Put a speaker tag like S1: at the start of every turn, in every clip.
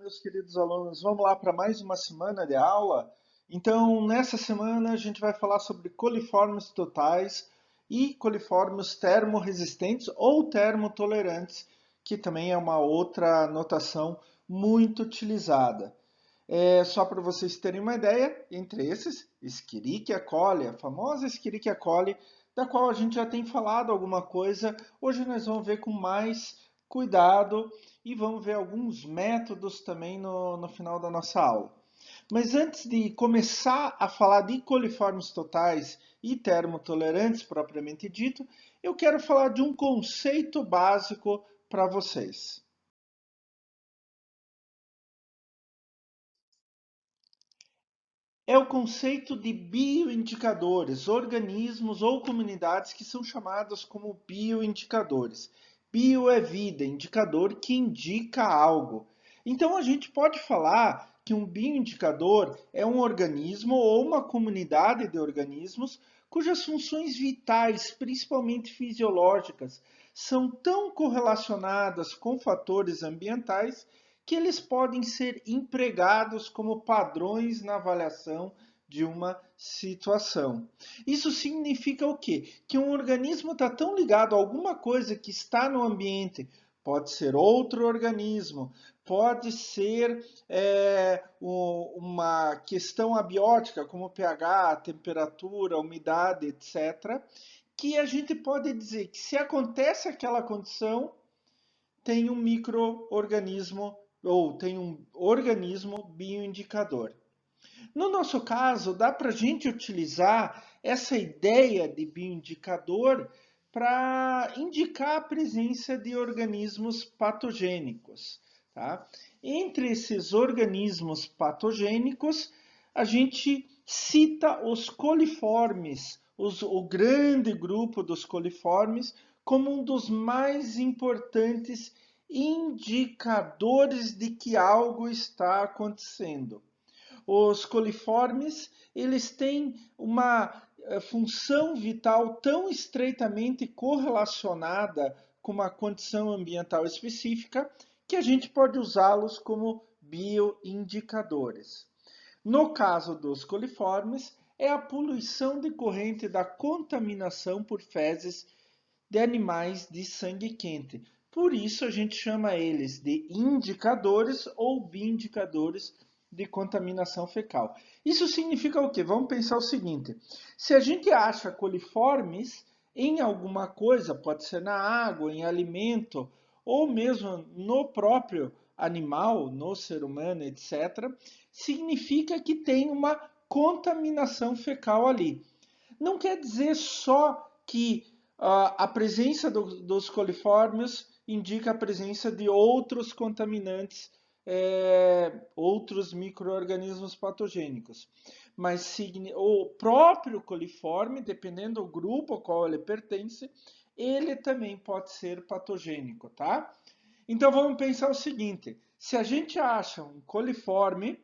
S1: meus queridos alunos. Vamos lá para mais uma semana de aula. Então, nessa semana a gente vai falar sobre coliformes totais e coliformes termorresistentes ou termotolerantes, que também é uma outra notação muito utilizada. Só para vocês terem uma ideia, entre esses, Escherichia coli, a famosa Escherichia coli, da qual a gente já tem falado alguma coisa. Hoje nós vamos ver com mais cuidado e vamos ver alguns métodos também no final da nossa aula. Mas antes de começar a falar de coliformes totais e termotolerantes propriamente dito, eu quero falar de um conceito básico para vocês. É o conceito de bioindicadores, organismos ou comunidades que são chamadas como bioindicadores. Bio é vida, indicador que indica algo. Então a gente pode falar que um bioindicador é um organismo ou uma comunidade de organismos cujas funções vitais, principalmente fisiológicas, são tão correlacionadas com fatores ambientais que eles podem ser empregados como padrões na avaliação de uma situação. Isso significa o quê? Que um organismo está tão ligado a alguma coisa que está no ambiente, pode ser outro organismo, pode ser uma questão abiótica, como pH, temperatura, umidade, etc., que a gente pode dizer que se acontece aquela condição, tem um microorganismo ou tem um organismo bioindicador. No nosso caso, dá para a gente utilizar essa ideia de bioindicador para indicar a presença de organismos patogênicos. Tá? Entre esses organismos patogênicos, a gente cita os coliformes, o grande grupo dos coliformes, como um dos mais importantes indicadores de que algo está acontecendo. Os coliformes, eles têm uma função vital tão estreitamente correlacionada com uma condição ambiental específica que a gente pode usá-los como bioindicadores. No caso dos coliformes, é a poluição decorrente da contaminação por fezes de animais de sangue quente. Por isso a gente chama eles de indicadores ou bioindicadores de contaminação fecal. Isso significa o quê? Vamos pensar o seguinte: se a gente acha coliformes em alguma coisa, pode ser na água, em alimento, ou mesmo no próprio animal, no ser humano, etc., significa que tem uma contaminação fecal ali. Não quer dizer só que a presença dos coliformes indica a presença de outros contaminantes, outros micro-organismos patogênicos. Mas o próprio coliforme, dependendo do grupo ao qual ele pertence, ele também pode ser patogênico, tá? Então vamos pensar o seguinte: se a gente acha um coliforme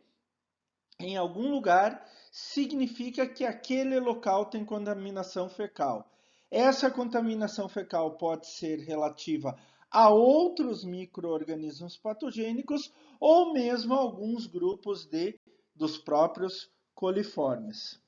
S1: em algum lugar, significa que aquele local tem contaminação fecal. Essa contaminação fecal pode ser relativa a outros micro-organismos patogênicos ou mesmo a alguns grupos dos próprios coliformes.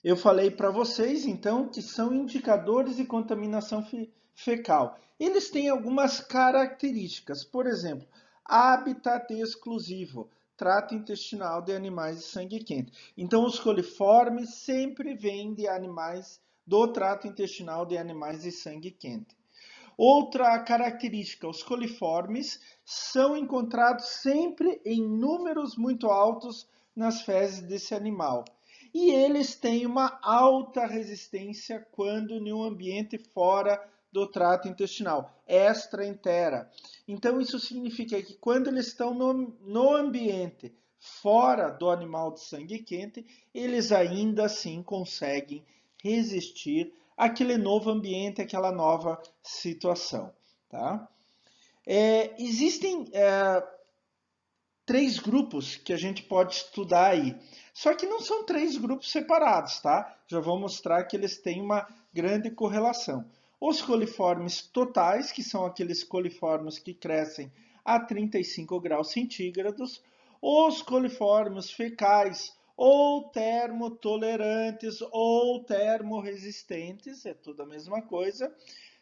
S1: Eu falei para vocês, então, que são indicadores de contaminação fecal. Eles têm algumas características, por exemplo, habitat exclusivo, trato intestinal de animais de sangue quente. Então, os coliformes sempre vêm de animais do trato intestinal de animais de sangue quente. Outra característica, os coliformes são encontrados sempre em números muito altos nas fezes desse animal. E eles têm uma alta resistência quando em um ambiente fora do trato intestinal, extraentera. Então isso significa que quando eles estão no ambiente fora do animal de sangue quente, eles ainda assim conseguem resistir àquele novo ambiente, àquela nova situação. Tá? Existem três grupos que a gente pode estudar aí. Só que não são três grupos separados, tá? Já vou mostrar que eles têm uma grande correlação. Os coliformes totais, que são aqueles coliformes que crescem a 35 graus centígrados. Os coliformes fecais ou termotolerantes ou termorresistentes, é tudo a mesma coisa,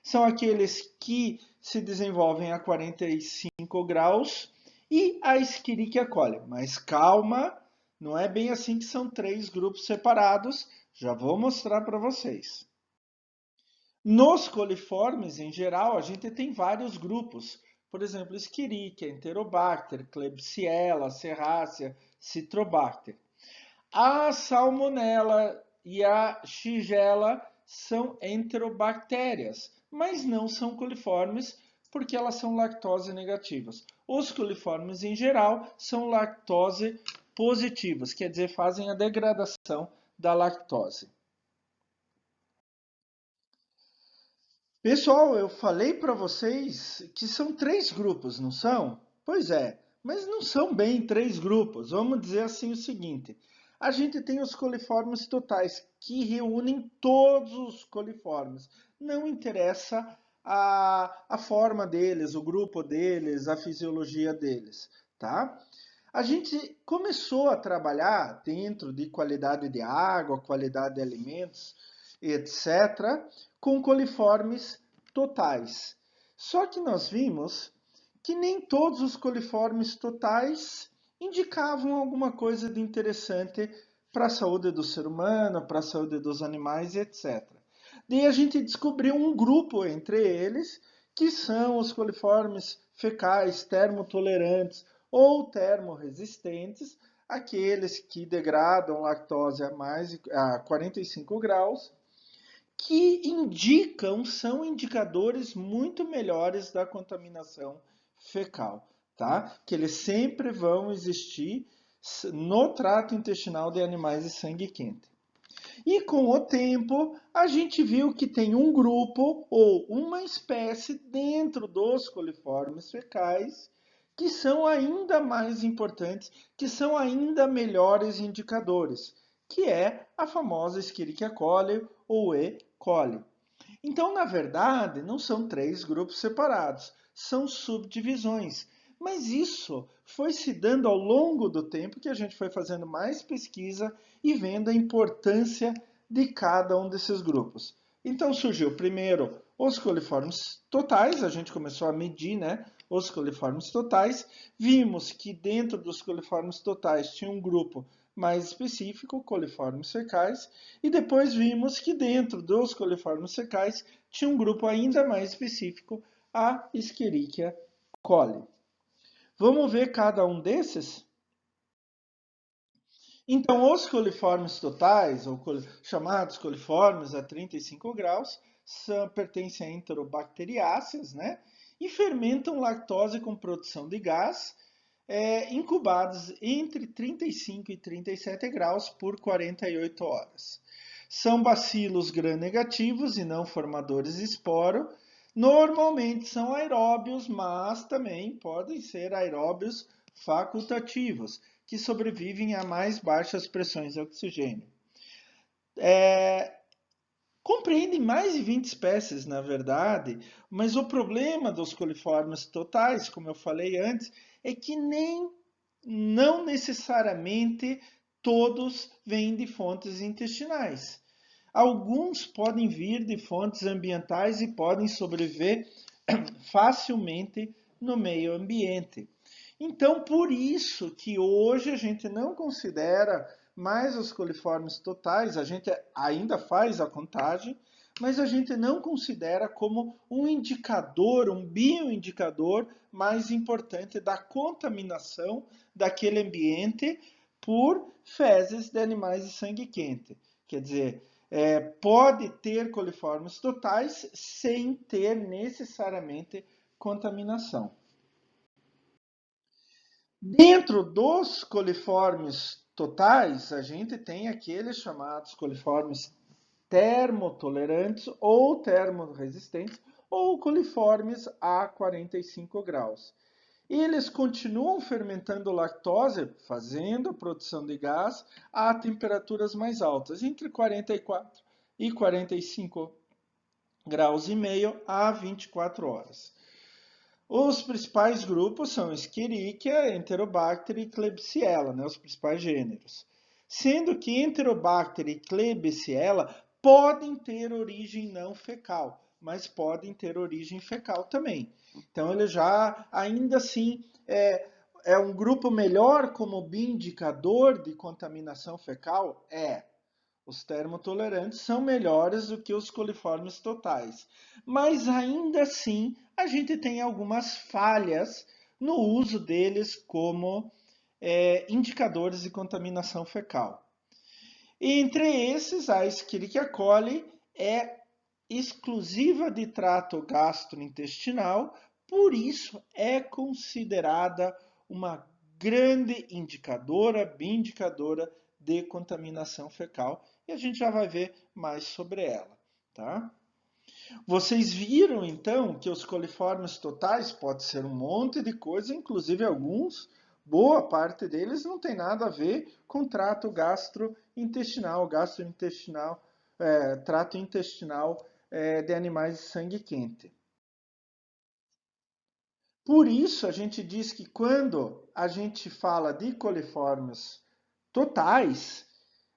S1: são aqueles que se desenvolvem a 45 graus e a Escherichia coli. Mas calma, não é bem assim que são 3 grupos separados, já vou mostrar para vocês. Nos coliformes, em geral, a gente tem vários grupos. Por exemplo, Escherichia, Enterobacter, Klebsiella, Serrácea, Citrobacter. A Salmonella e a Shigella são enterobactérias, mas não são coliformes porque elas são lactose negativas. Os coliformes, em geral, são lactose positivos, quer dizer, fazem a degradação da lactose. Pessoal, eu falei para vocês que são 3 grupos, não são? Pois é, mas não são bem 3 grupos. Vamos dizer assim o seguinte: a gente tem os coliformes totais, que reúnem todos os coliformes. Não interessa a forma deles, o grupo deles, a fisiologia deles, tá? A gente começou a trabalhar dentro de qualidade de água, qualidade de alimentos, etc., com coliformes totais. Só que nós vimos que nem todos os coliformes totais indicavam alguma coisa de interessante para a saúde do ser humano, para a saúde dos animais, etc. Daí a gente descobriu um grupo entre eles, que são os coliformes fecais termotolerantes ou termorresistentes, aqueles que degradam lactose a 45 graus, que são indicadores muito melhores da contaminação fecal, tá? Que eles sempre vão existir no trato intestinal de animais de sangue quente. E com o tempo, a gente viu que tem um grupo ou uma espécie dentro dos coliformes fecais que são ainda mais importantes, que são ainda melhores indicadores, que é a famosa Escherichia coli ou E. coli. Então, na verdade, não são 3 grupos separados, são subdivisões. Mas isso foi se dando ao longo do tempo que a gente foi fazendo mais pesquisa e vendo a importância de cada um desses grupos. Então surgiu primeiro os coliformes totais, a gente começou a medir, né, os coliformes totais. Vimos que dentro dos coliformes totais tinha um grupo mais específico, coliformes fecais, e depois vimos que dentro dos coliformes fecais tinha um grupo ainda mais específico, a Escherichia coli. Vamos ver cada um desses? Então, os coliformes totais, ou chamados coliformes a 35 graus, pertencem a enterobacteriáceas, né? E fermentam lactose com produção de gás, incubados entre 35 e 37 graus por 48 horas. São bacilos gram-negativos e não formadores de esporo. Normalmente são aeróbios, mas também podem ser aeróbios facultativos, que sobrevivem a mais baixas pressões de oxigênio. Compreendem mais de 20 espécies, na verdade, mas o problema dos coliformes totais, como eu falei antes, é que não necessariamente todos vêm de fontes intestinais. Alguns podem vir de fontes ambientais e podem sobreviver facilmente no meio ambiente. Então, por isso que hoje a gente não considera mais os coliformes totais, a gente ainda faz a contagem, mas a gente não considera como um indicador, um bioindicador mais importante da contaminação daquele ambiente por fezes de animais de sangue quente. Quer dizer, pode ter coliformes totais sem ter necessariamente contaminação. Dentro dos coliformes totais, a gente tem aqueles chamados coliformes termotolerantes ou termorresistentes, ou coliformes a 45 graus. Eles continuam fermentando lactose, fazendo a produção de gás a temperaturas mais altas, entre 44 e 45 graus e meio a 24 horas. Os principais grupos são Escherichia, Enterobacter e Klebsiella, né, os principais gêneros. Sendo que Enterobacter e Klebsiella podem ter origem não fecal, mas podem ter origem fecal também. Então ele já, ainda assim, é um grupo melhor como bioindicador de contaminação fecal? É. Os termotolerantes são melhores do que os coliformes totais. Mas ainda assim, a gente tem algumas falhas no uso deles como indicadores de contaminação fecal. Entre esses, a Escherichia coli é exclusiva de trato gastrointestinal, por isso é considerada uma grande indicadora, bioindicadora de contaminação fecal, e a gente já vai ver mais sobre ela, tá? Vocês viram então que os coliformes totais pode ser um monte de coisa, inclusive alguns, boa parte deles não tem nada a ver com trato gastrointestinal, trato intestinal de animais de sangue quente. Por isso a gente diz que quando a gente fala de coliformes totais,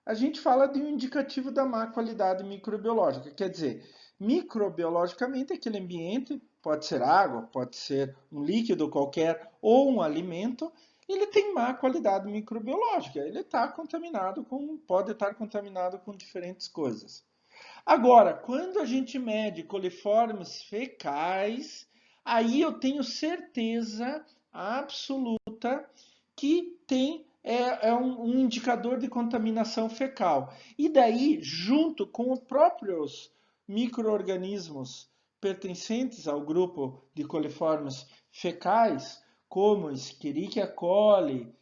S1: a gente fala de um indicativo da má qualidade microbiológica. Quer dizer, microbiologicamente, aquele ambiente, pode ser água, pode ser um líquido qualquer ou um alimento, ele tem má qualidade microbiológica. Ele está contaminado pode estar contaminado com diferentes coisas. Agora, quando a gente mede coliformes fecais, aí eu tenho certeza absoluta que é um indicador de contaminação fecal. E daí, junto com os próprios micro-organismos pertencentes ao grupo de coliformes fecais, como Escherichia coli,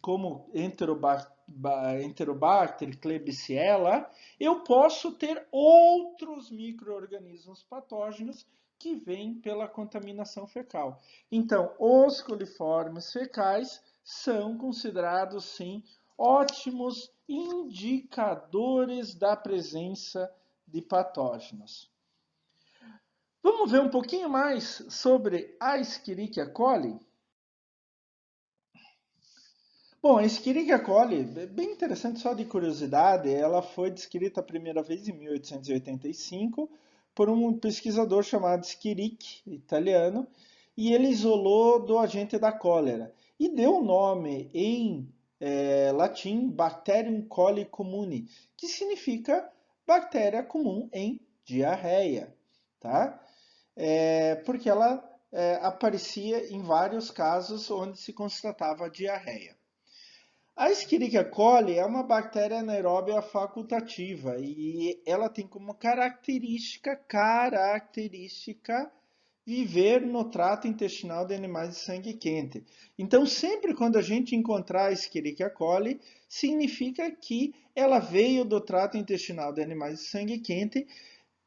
S1: como Enterobacter, Klebsiella, eu posso ter outros micro-organismos patógenos que vêm pela contaminação fecal. Então, os coliformes fecais são considerados, sim, ótimos indicadores da presença de patógenos. Vamos ver um pouquinho mais sobre a Escherichia coli? Bom, a Escherichia coli, bem interessante, só de curiosidade, ela foi descrita a primeira vez em 1885 por um pesquisador chamado Escherichi, italiano, e ele isolou do agente da cólera e deu o nome em latim Bacterium coli commune, que significa bactéria comum em diarreia, tá? Porque ela aparecia em vários casos onde se constatava diarreia. A Escherichia coli é uma bactéria anaeróbia facultativa e ela tem como característica viver no trato intestinal de animais de sangue quente. Então, sempre quando a gente encontrar a Escherichia coli, significa que ela veio do trato intestinal de animais de sangue quente,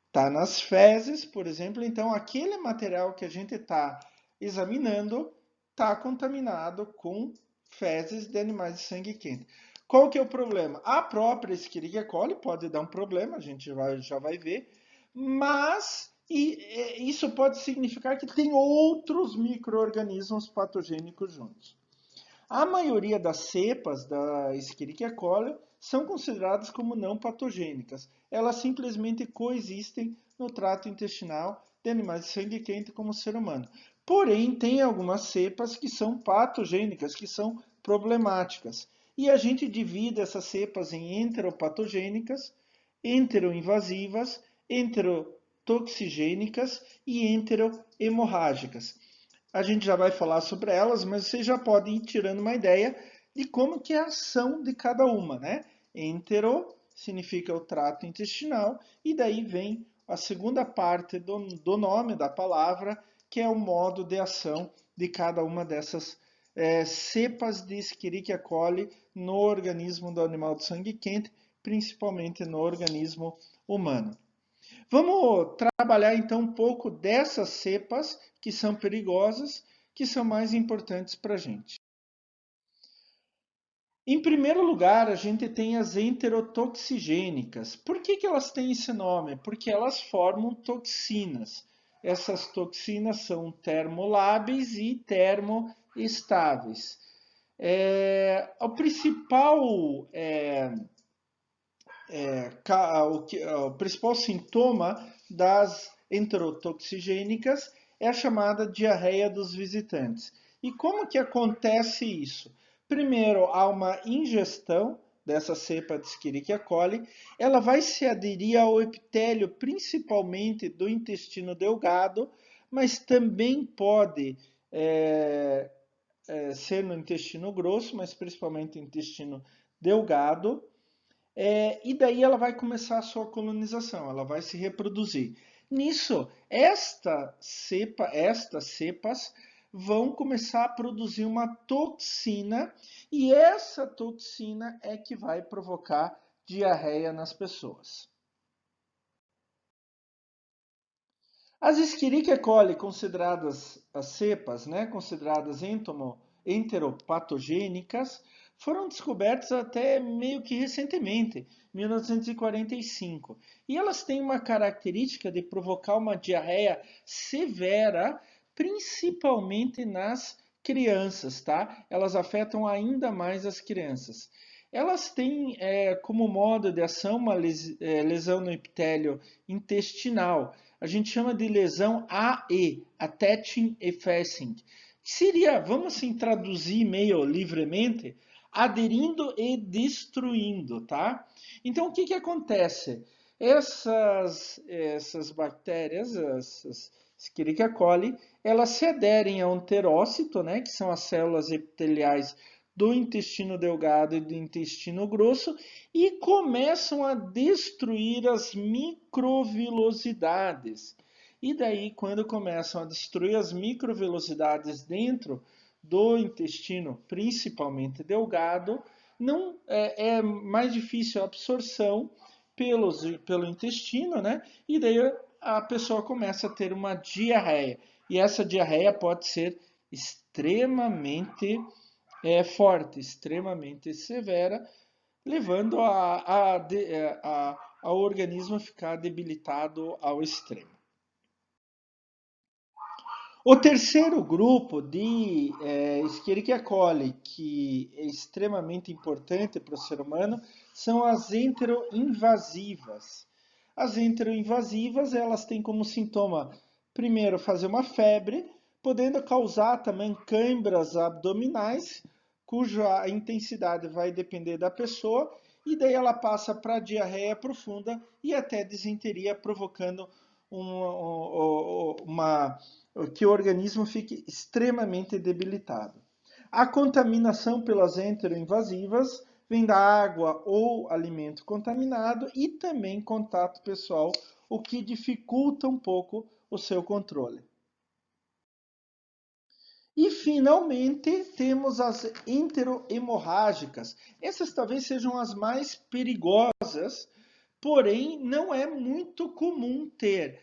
S1: está nas fezes, por exemplo, então aquele material que a gente está examinando está contaminado com fezes de animais de sangue quente. Qual que é o problema? A própria Escherichia coli pode dar um problema, a gente já vai ver, mas isso pode significar que tem outros micro-organismos patogênicos juntos. A maioria das cepas da Escherichia coli são consideradas como não patogênicas. Elas simplesmente coexistem no trato intestinal de animais de sangue quente como o ser humano. Porém, tem algumas cepas que são patogênicas, que são problemáticas. E a gente divide essas cepas em enteropatogênicas, enteroinvasivas, enterotoxigênicas e enterohemorrágicas. A gente já vai falar sobre elas, mas vocês já podem ir tirando uma ideia de como que é a ação de cada uma, né? Entero significa o trato intestinal, e daí vem a segunda parte do nome da palavra, que é o modo de ação de cada uma dessas cepas de Escherichia coli no organismo do animal de sangue quente, principalmente no organismo humano. Vamos trabalhar então um pouco dessas cepas que são perigosas, que são mais importantes para a gente. Em primeiro lugar, a gente tem as enterotoxigênicas. Por que elas têm esse nome? Porque elas formam toxinas. essas toxinas são termolábeis e termoestáveis. O principal o principal sintoma das enterotoxigênicas é a chamada diarreia dos visitantes. E como que acontece isso? Primeiro, há uma ingestão dessa cepa de Escherichia coli, ela vai se aderir ao epitélio, principalmente do intestino delgado, mas também pode ser no intestino grosso, mas principalmente no intestino delgado. E daí ela vai começar a sua colonização, ela vai se reproduzir. Nisso, estas cepas vão começar a produzir uma toxina, e essa toxina é que vai provocar diarreia nas pessoas. As Escherichia coli, consideradas as cepas, né, consideradas enteropatogênicas, foram descobertas até meio que recentemente, 1945. E elas têm uma característica de provocar uma diarreia severa, principalmente nas crianças, tá? Elas afetam ainda mais as crianças. Elas têm como modo de ação uma lesão no epitélio intestinal. A gente chama de lesão AE, Attaching Effacing. Seria, vamos assim traduzir meio livremente, aderindo e destruindo, tá? Então, o que que acontece? Essas bactérias, essas Escherichia coli, elas se aderem a um terócito, né, que são as células epiteliais do intestino delgado e do intestino grosso, e começam a destruir as microvilosidades. E daí, quando começam a destruir as microvilosidades dentro do intestino, principalmente delgado, não é mais difícil a absorção pelo intestino, né? E daí a pessoa começa a ter uma diarreia. E essa diarreia pode ser extremamente forte, extremamente severa, levando ao organismo a ficar debilitado ao extremo. O terceiro grupo de Escherichia coli, que é extremamente importante para o ser humano, são as enteroinvasivas. As enteroinvasivas, elas têm como sintoma, primeiro, fazer uma febre, podendo causar também câimbras abdominais, cuja intensidade vai depender da pessoa, e daí ela passa para diarreia profunda e até disenteria, provocando que o organismo fique extremamente debilitado. A contaminação pelas enteroinvasivas vem da água ou alimento contaminado e também contato pessoal, o que dificulta um pouco o seu controle. E finalmente temos as enterohemorrágicas. Essas talvez sejam as mais perigosas, porém não é muito comum ter.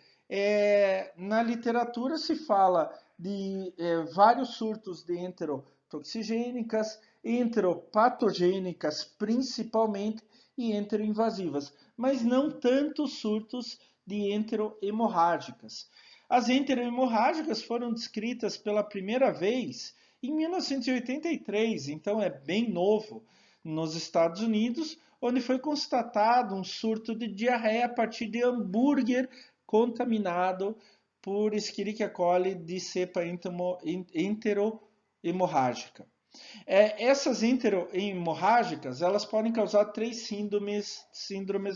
S1: Na literatura se fala de vários surtos de enterotoxigênicas, enteropatogênicas principalmente e enteroinvasivas, mas não tantos surtos de enterohemorrágicas. As enterohemorrágicas foram descritas pela primeira vez em 1983, então é bem novo, nos Estados Unidos, onde foi constatado um surto de diarreia a partir de hambúrguer contaminado por Escherichia coli de cepa enterohemorrágica. Essas enterohemorrágicas, elas podem causar três síndromes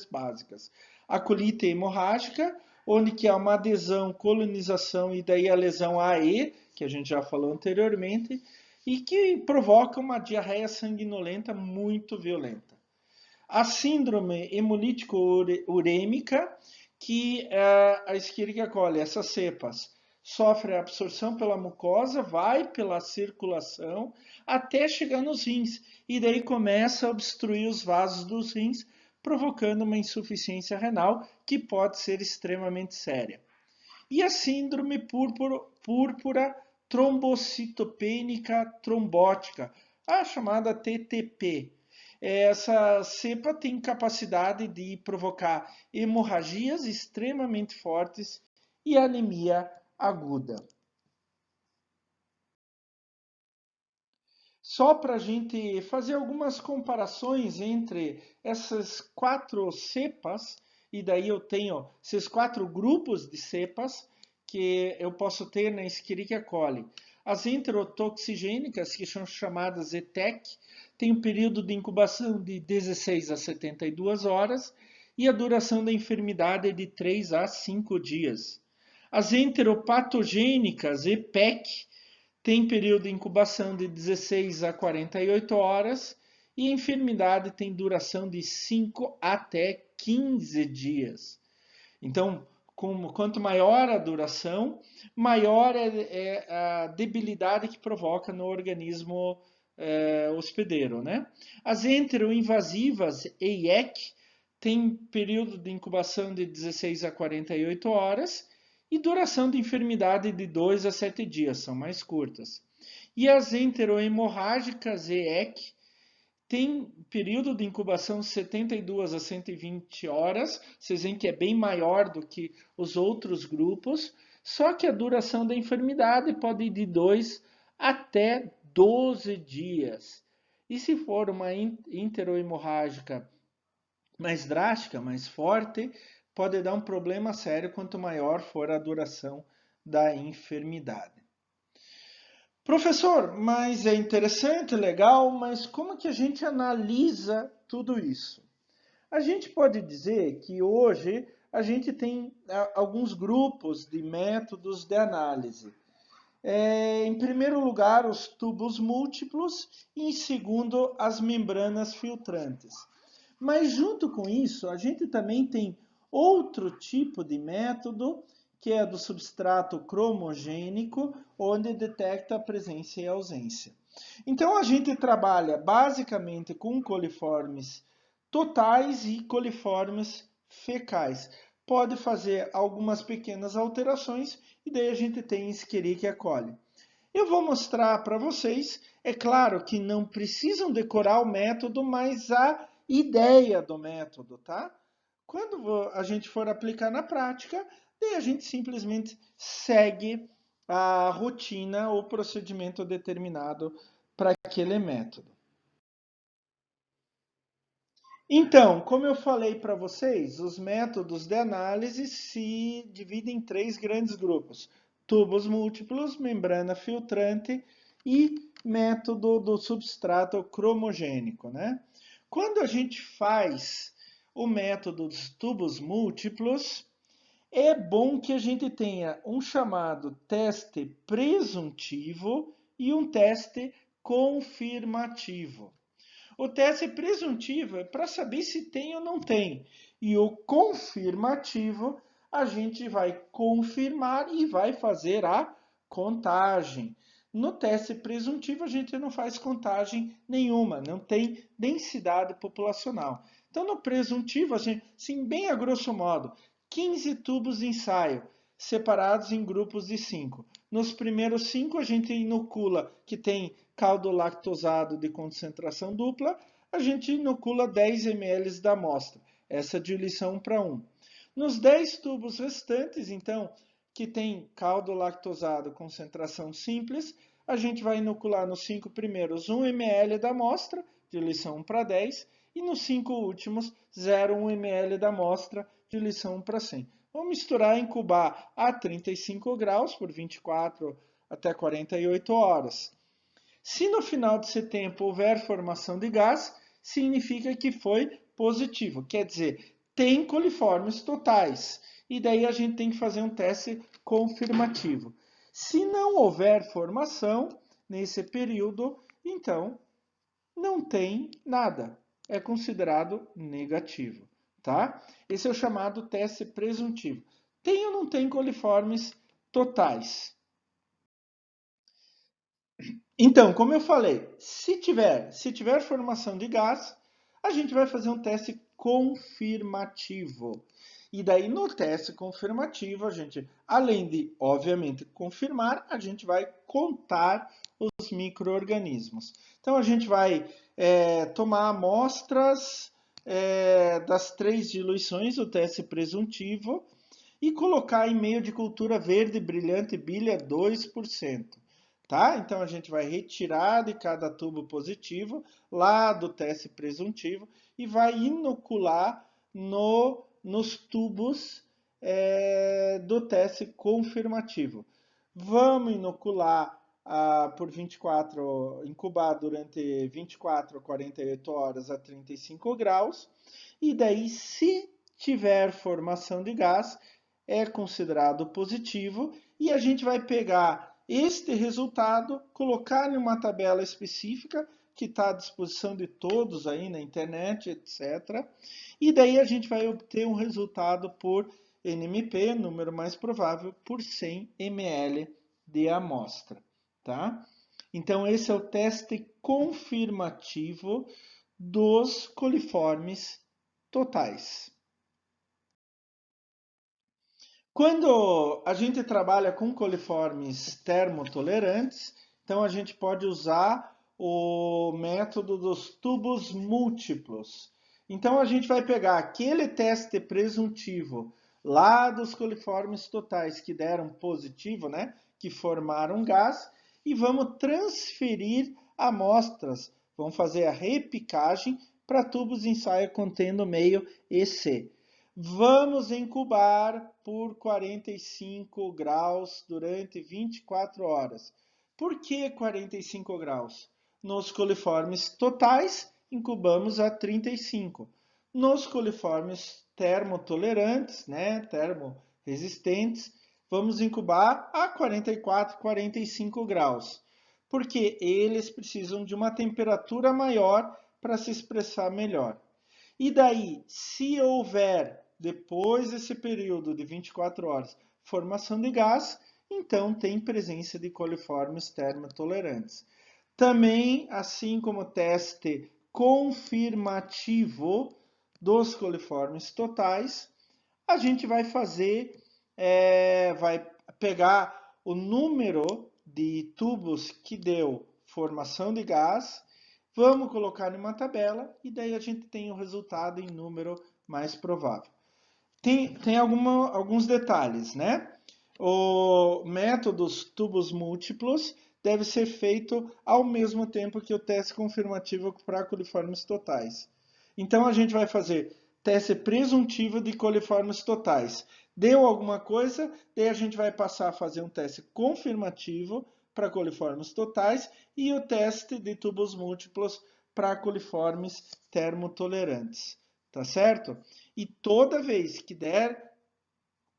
S1: básicas. A colite hemorrágica, onde que há uma adesão, colonização e daí a lesão AE, que a gente já falou anteriormente, e que provoca uma diarreia sanguinolenta muito violenta. A síndrome hemolítico-urêmica, que a Escherichia coli, essas cepas, sofre a absorção pela mucosa, vai pela circulação até chegar nos rins, e daí começa a obstruir os vasos dos rins, provocando uma insuficiência renal que pode ser extremamente séria. E a síndrome púrpura trombocitopênica trombótica, a chamada TTP. Essa cepa tem capacidade de provocar hemorragias extremamente fortes e anemia aguda. Só para a gente fazer algumas comparações entre essas 4 cepas, e daí eu tenho esses 4 grupos de cepas que eu posso ter na Escherichia coli. As enterotoxigênicas, que são chamadas ETEC, têm um período de incubação de 16 a 72 horas e a duração da enfermidade é de 3 a 5 dias. As enteropatogênicas, EPEC, tem período de incubação de 16 a 48 horas e a enfermidade tem duração de 5 até 15 dias. Então, quanto maior a duração, maior é a debilidade que provoca no organismo hospedeiro, né? As enteroinvasivas, EIEC, têm período de incubação de 16 a 48 horas e duração de enfermidade de 2 a 7 dias, são mais curtas. E as enterohemorrágicas, EEC, tem período de incubação de 72 a 120 horas, vocês veem que é bem maior do que os outros grupos, só que a duração da enfermidade pode ir de 2 até 12 dias. E se for uma enterohemorrágica mais drástica, mais forte, pode dar um problema sério quanto maior for a duração da enfermidade. Professor, mas é interessante, legal, mas como que a gente analisa tudo isso? A gente pode dizer que hoje a gente tem alguns grupos de métodos de análise. Em primeiro lugar, os tubos múltiplos e, em segundo, as membranas filtrantes. Mas, junto com isso, a gente também tem outro tipo de método, que é do substrato cromogênico, onde detecta a presença e a ausência. Então, a gente trabalha basicamente com coliformes totais e coliformes fecais. Pode fazer algumas pequenas alterações e daí a gente tem Escherichia coli. Eu vou mostrar para vocês, é claro que não precisam decorar o método, mas a ideia do método, tá? Quando a gente for aplicar na prática, daí a gente simplesmente segue a rotina ou procedimento determinado para aquele método. Então, como eu falei para vocês, os métodos de análise se dividem em 3 grandes grupos: tubos múltiplos, membrana filtrante e método do substrato cromogênico, né? Quando a gente faz o método dos tubos múltiplos, é bom que a gente tenha um chamado teste presuntivo e um teste confirmativo. O teste presuntivo é para saber se tem ou não tem. E o confirmativo, a gente vai confirmar e vai fazer a contagem. No teste presuntivo, a gente não faz contagem nenhuma, não tem densidade populacional. Então, no presuntivo, a gente, sim, bem a grosso modo, 15 tubos de ensaio, separados em grupos de 5. Nos primeiros 5, a gente inocula que tem caldo lactosado de concentração dupla, a gente inocula 10 ml da amostra. Essa diluição 1:1. Nos 10 tubos restantes, então, que tem caldo lactosado concentração simples, a gente vai inocular nos 5 primeiros 1 ml da amostra, diluição 1:10, e nos 5 últimos 0,1 ml da amostra, diluição 1:100. Vamos misturar e incubar a 35 graus por 24 até 48 horas. Se no final desse tempo houver formação de gás, significa que foi positivo. Quer dizer, tem coliformes totais. E daí a gente tem que fazer um teste confirmativo. Se não houver formação nesse período, então não tem nada. É considerado negativo, tá? Esse é o chamado teste presuntivo. Tem ou não tem coliformes totais? Então, como eu falei, se tiver formação de gás, a gente vai fazer um teste confirmativo. E daí no teste confirmativo, a gente, além de, obviamente, confirmar, a gente vai contar os micro-organismos. Então a gente vai tomar amostras das 3 diluições, o teste presuntivo, e colocar em meio de cultura verde brilhante bilha 2%. Tá? Então a gente vai retirar de cada tubo positivo lá do teste presuntivo e vai inocular nos tubos do teste confirmativo. Vamos inocular por 24, incubar durante 24 a 48 horas a 35 graus. E daí, se tiver formação de gás, é considerado positivo. E a gente vai pegar este resultado, colocar em uma tabela específica, que está à disposição de todos aí na internet, etc. E daí a gente vai obter um resultado por NMP, número mais provável, por 100 ml de amostra. Tá? Então, esse é o teste confirmativo dos coliformes totais. Quando a gente trabalha com coliformes termotolerantes, então a gente pode usar o método dos tubos múltiplos. Então a gente vai pegar aquele teste presuntivo lá dos coliformes totais que deram positivo, né, que formaram gás, e vamos transferir amostras, vamos fazer a repicagem para tubos de ensaio contendo meio EC. Vamos incubar por 45 graus durante 24 horas. Por que 45 graus? Nos coliformes totais, incubamos a 35. Nos coliformes termotolerantes, né, termoresistentes, vamos incubar a 44, 45 graus. Porque eles precisam de uma temperatura maior para se expressar melhor. E daí, se houver, depois desse período de 24 horas, formação de gás, então tem presença de coliformes termotolerantes. Também, assim como o teste confirmativo dos coliformes totais, a gente vai fazer, vai pegar o número de tubos que deu formação de gás. Vamos colocar em uma tabela e daí a gente tem o resultado em número mais provável. Tem alguns detalhes, né? O método dos tubos múltiplos deve ser feito ao mesmo tempo que o teste confirmativo para coliformes totais. Então a gente vai fazer teste presuntivo de coliformes totais. Deu alguma coisa, daí a gente vai passar a fazer um teste confirmativo para coliformes totais e o teste de tubos múltiplos para coliformes termotolerantes. Tá certo? E toda vez que der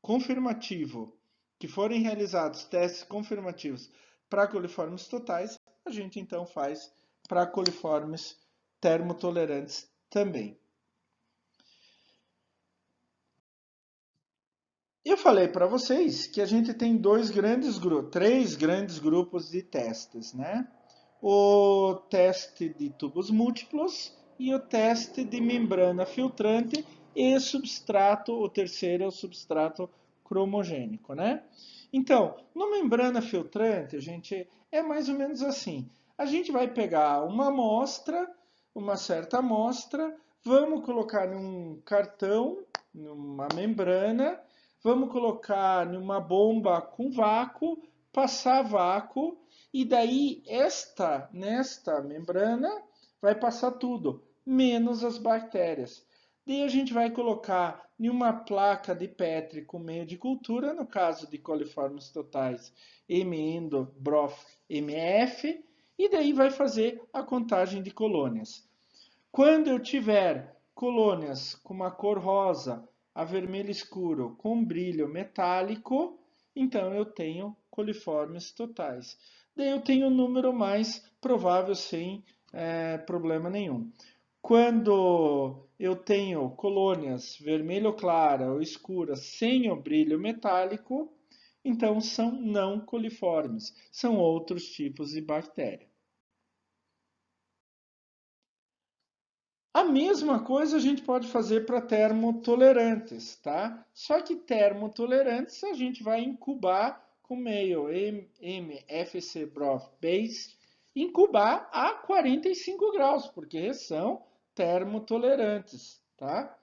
S1: confirmativo, que forem realizados testes confirmativos para coliformes totais, a gente então faz para coliformes termotolerantes também. Eu falei para vocês que a gente tem três grandes grupos de testes, né? O teste de tubos múltiplos e o teste de membrana filtrante e substrato, o terceiro é o substrato cromogênico, né? Então, no membrana filtrante, a gente é mais ou menos assim. A gente vai pegar uma amostra, uma certa amostra, vamos colocar num cartão, numa membrana, vamos colocar numa bomba com vácuo, passar vácuo e daí nesta membrana vai passar tudo, menos as bactérias. Daí a gente vai colocar em uma placa de Petri com meio de cultura, no caso de coliformes totais, M-endo, broth, MF, e daí vai fazer a contagem de colônias. Quando eu tiver colônias com uma cor rosa a vermelho escuro com brilho metálico, então eu tenho coliformes totais. Daí eu tenho o número mais provável sem problema nenhum. Quando eu tenho colônias vermelho clara ou escura sem o brilho metálico, então são não coliformes, são outros tipos de bactéria. A mesma coisa a gente pode fazer para termotolerantes, tá? Só que termotolerantes a gente vai incubar com meio MFC Broth Base, incubar a 45 graus, porque são termotolerantes, tá?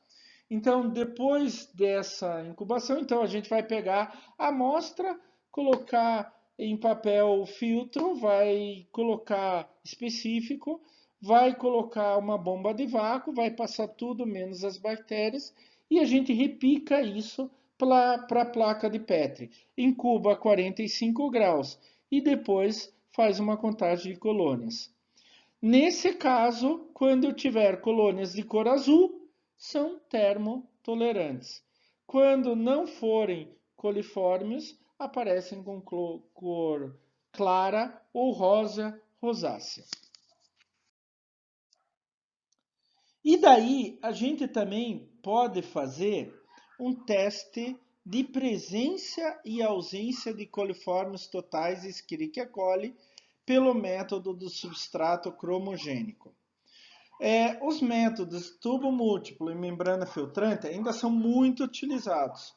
S1: Então, depois dessa incubação, então a gente vai pegar a amostra, colocar em papel filtro, vai colocar específico, vai colocar uma bomba de vácuo, vai passar tudo menos as bactérias e a gente repica isso para a placa de Petri. Incuba a 45 graus e depois faz uma contagem de colônias. Nesse caso, quando eu tiver colônias de cor azul, são termotolerantes. Quando não forem coliformes, aparecem com cor clara ou rosa rosácea. E daí a gente também pode fazer um teste de presença e ausência de coliformes totais Escherichia coli pelo método do substrato cromogênico. Os métodos tubo múltiplo e membrana filtrante ainda são muito utilizados,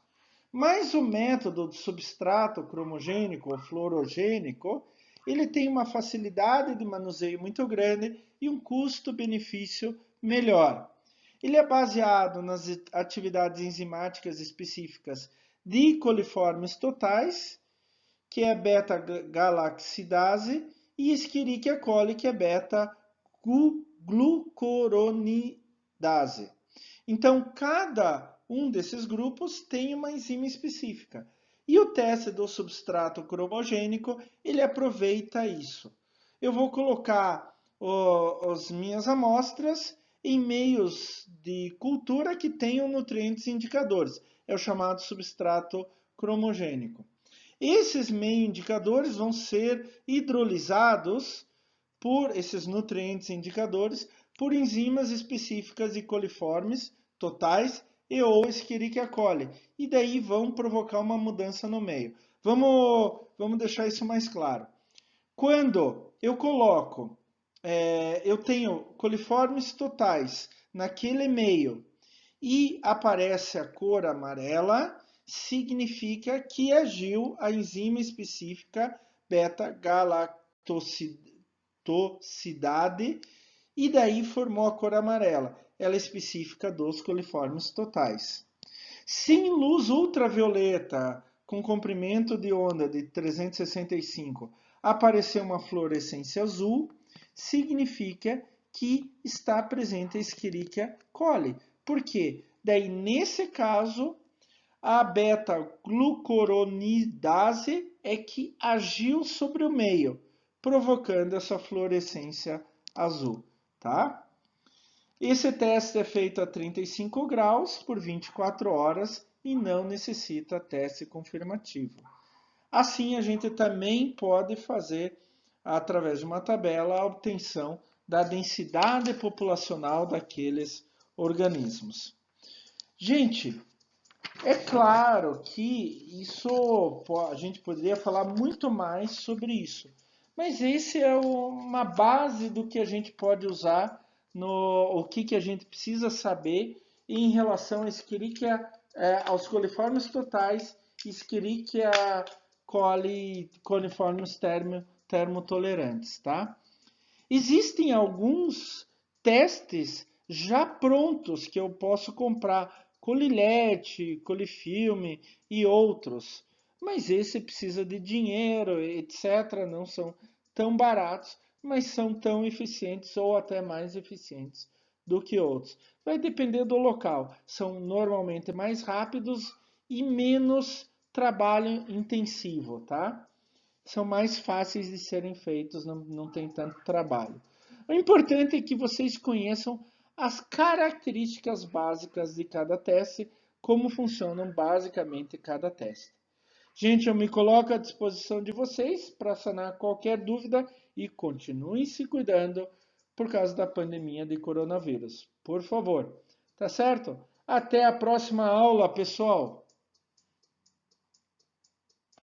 S1: mas o método de substrato cromogênico ou fluorogênico, ele tem uma facilidade de manuseio muito grande e um custo-benefício melhor. Ele é baseado nas atividades enzimáticas específicas de coliformes totais, que é beta-galaxidase, e Escherichia coli, que é beta-glucuronidase. Então, cada um desses grupos tem uma enzima específica. E o teste do substrato cromogênico, ele aproveita isso. Eu vou colocar as minhas amostras em meios de cultura que tenham nutrientes indicadores. É o chamado substrato cromogênico. Esses meio indicadores vão ser hidrolisados por esses nutrientes indicadores por enzimas específicas e coliformes totais e ou Escherichia coli. E daí vão provocar uma mudança no meio. Vamos deixar isso mais claro. Quando eu coloco, eu tenho coliformes totais naquele meio e aparece a cor amarela, significa que agiu a enzima específica beta-galactosidase e daí formou a cor amarela. Ela é específica dos coliformes totais. Se em luz ultravioleta com comprimento de onda de 365 aparecer uma fluorescência azul, significa que está presente a Escherichia coli. Por quê? Daí, nesse caso, a beta-glucuronidase é que agiu sobre o meio, provocando essa fluorescência azul, tá? Esse teste é feito a 35 graus por 24 horas e não necessita teste confirmativo. Assim, a gente também pode fazer, através de uma tabela, a obtenção da densidade populacional daqueles organismos. Gente, é claro que a gente poderia falar muito mais sobre isso, mas esse é uma base do que a gente pode usar o que a gente precisa saber em relação a Escherichia, aos coliformes totais, Escherichia coliformes termotolerantes, tá? Existem alguns testes já prontos que eu posso comprar, Colilete, Colifilme e outros. Mas esse precisa de dinheiro, etc. Não são tão baratos, mas são tão eficientes ou até mais eficientes do que outros. Vai depender do local. São normalmente mais rápidos e menos trabalho intensivo, tá? São mais fáceis de serem feitos, não tem tanto trabalho. O importante é que vocês conheçam as características básicas de cada teste, como funcionam basicamente cada teste. Gente, eu me coloco à disposição de vocês para sanar qualquer dúvida e continuem se cuidando por causa da pandemia de coronavírus. Por favor, tá certo? Até a próxima aula, pessoal!